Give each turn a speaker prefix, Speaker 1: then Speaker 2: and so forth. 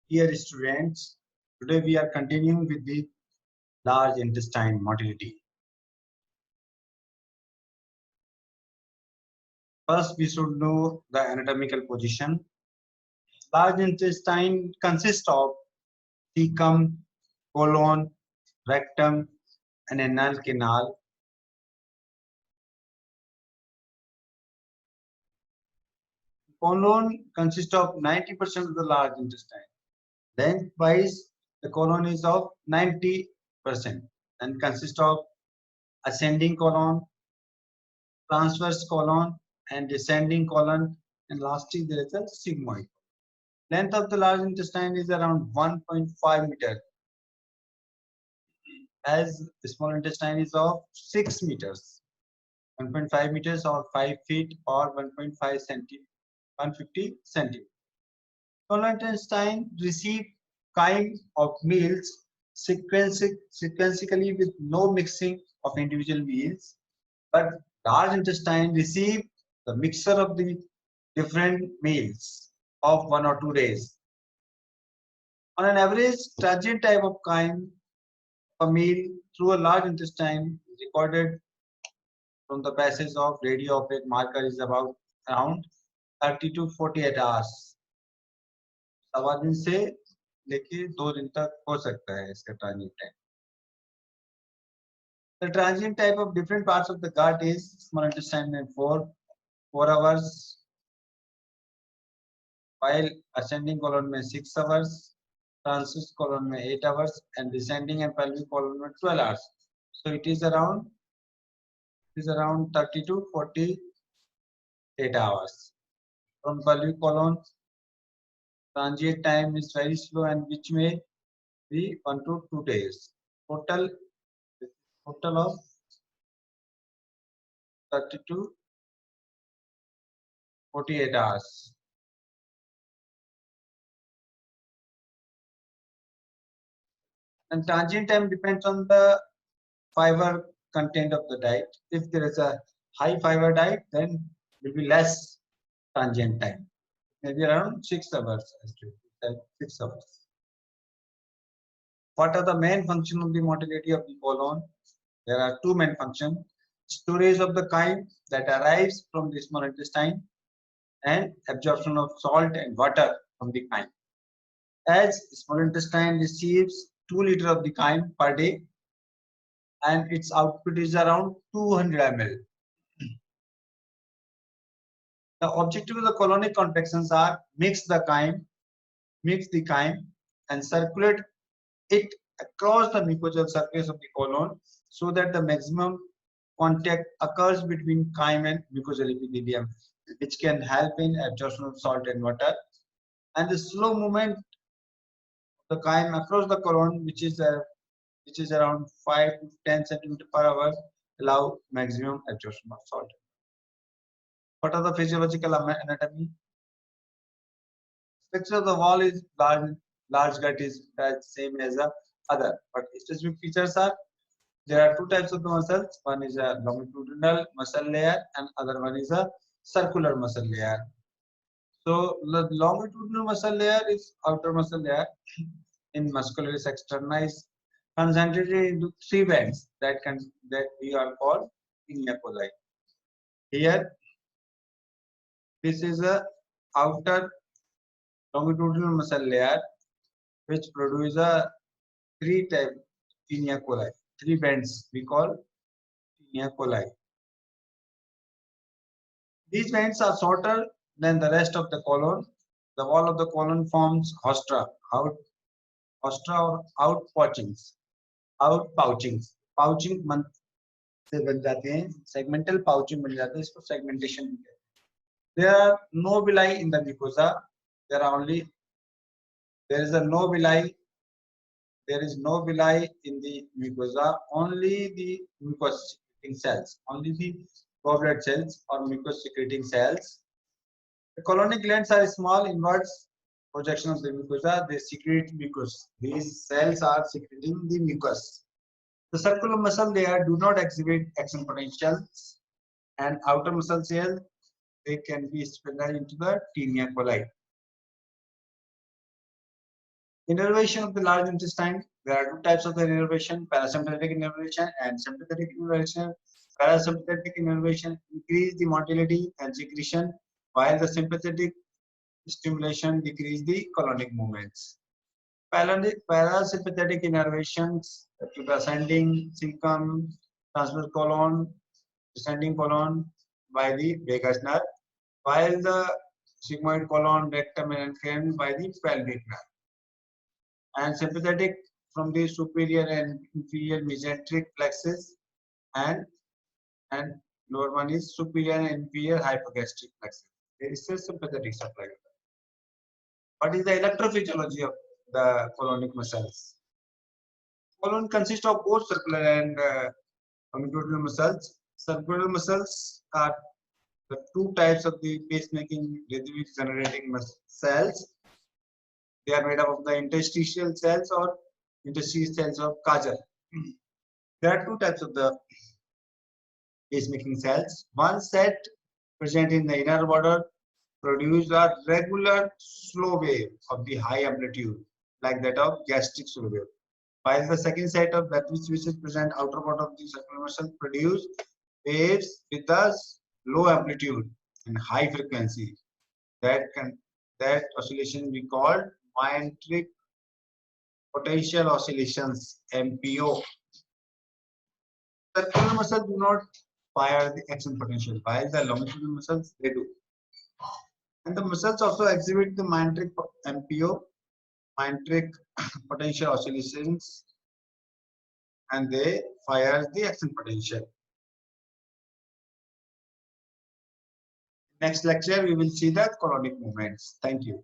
Speaker 1: Dear students, today we are continuing with the large intestine motility. First, we should know the anatomical position. Large intestine consists of cecum, colon, rectum, and anal canal. Colon consists of 90% of the large intestine. Lengthwise, the colon is of 90% and consists of ascending colon, transverse colon, and descending colon, and lastly there is a sigmoid. Length of the large intestine is around 1.5 meter, as the small intestine is of 6 meters, 1.5 meters or 5 feet or 1.5 centimeters, 150 centimeters. Small intestine receive kind of meals sequentially with no mixing of individual meals, but large intestine receive the mixture of the different meals of 1 or 2 days. On an average, transient type of kind a meal through a large intestine is recorded from the passage of radio-opaque marker is about around 30 to 48 hours. 7 दिन से लेके 2 दिन तक हो सकता है इसका transit time. The transient type of different parts of the gut is small intestine in 4 hours, while ascending colon में 6 hours, transverse colon में 8 hours, and descending and pelvic colon में 12 hours. So it is around 30 to 48 hours. From pelvic colon, transient time is very slow and which may be 1 to 2 days. Total of 30 to 48 hours. And transient time depends on the fiber content of the diet. If there is a high fiber diet, then will be less transient time, maybe around 6 hours. 6 hours. What are the main functions of the motility of the colon? There are two main functions: storage of the chyme that arrives from the small intestine and absorption of salt and water from the chyme. As small intestine receives 2 liters of the chyme per day and its output is around 200 ml. The objective of the colonic contractions are mix the chyme and circulate it across the mucosal surface of the colon so that the maximum contact occurs between chyme and mucosal epithelium, which can help in absorption of salt and water. And the slow movement of the chyme across the colon, which is around 5 to 10 centimeters per hour, allow maximum absorption of salt. What are the physiological anatomy? Structure of the wall is large gut is same as the other, but specific features are there are two types of the muscles. One is a longitudinal muscle layer and other one is a circular muscle layer. So the longitudinal muscle layer is outer muscle layer in muscularis externis, concentrated into 3 bands that we are called pinna coli. Here, this is a outer longitudinal muscle layer which produce a 3 type pinna coli. 3 bands we call pinna coli. These bands are shorter than the rest of the colon. The wall of the colon forms haustra or outpouchings. Pouching से बन जाते हैं, segmental pouching बन जाते हैं, इसको segmentation कहते हैं. There are no villi in the mucosa. There is no villi in the mucosa. Only the mucus secreting cells, only the goblet cells or mucus secreting cells. The colonic glands are small inwards projection of the mucosa. They secrete mucus. These cells are secreting the mucus. The circular muscle layer do not exhibit action potentials, and outer muscle cells they can be split into the tinea coli. Innervation of the large intestine. There are two types of the innervation: parasympathetic innervation and sympathetic innervation. Parasympathetic innervation increase the motility and secretion, while the sympathetic stimulation decrease the colonic movements. Parasympathetic innervations to the ascending cecum, transverse colon, descending colon by the vagus nerve, while the sigmoid colon, rectum, and cranium by the pelvic nerve. And sympathetic from the superior and inferior mesenteric plexus, and and lower one is superior and inferior hypogastric plexus. There is a sympathetic supply. What is the electrophysiology of the colonic muscles? Colon consists of both circular and longitudinal muscles. Circular muscles are the two types of the pacemaking rhythmic generating cells. They are made up of the interstitial cells or interstitial cells of Kajal. There are two types of the pacemaking cells. One set present in the inner border produce a regular slow wave of the high amplitude, like that of gastric slow wave. While the second set of that which is present outer border of the circular muscle produce waves with a low amplitude and high frequency. That oscillation we call myenteric potential oscillations, MPO. Circular muscles do not fire the action potential, while the longitudinal muscles they do. And the muscles also exhibit the myenteric MPO, myenteric potential oscillations, and they fire the action potential. Next lecture we will see the colonic movements. Thank you.